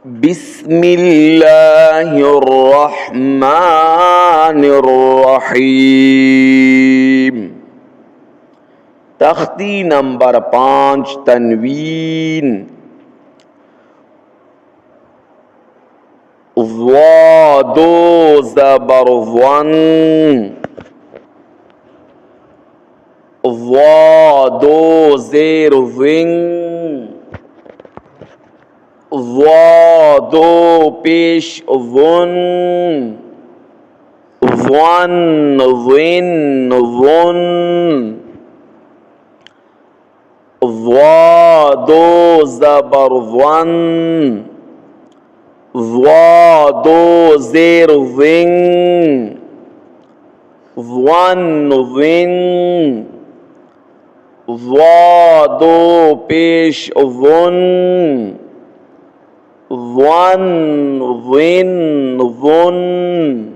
بسم اللہ الرحمن الرحیم. تختی نمبر 5 تنوین. ضاد زبر ظن، ضاد زیر ظن، ضاد پیش ظن، ظن ظن ظن، ضاد زبر ظن، ضاد زیر ظن، ظن ظن، ضاد پیش ظن، ظن ظن ظن.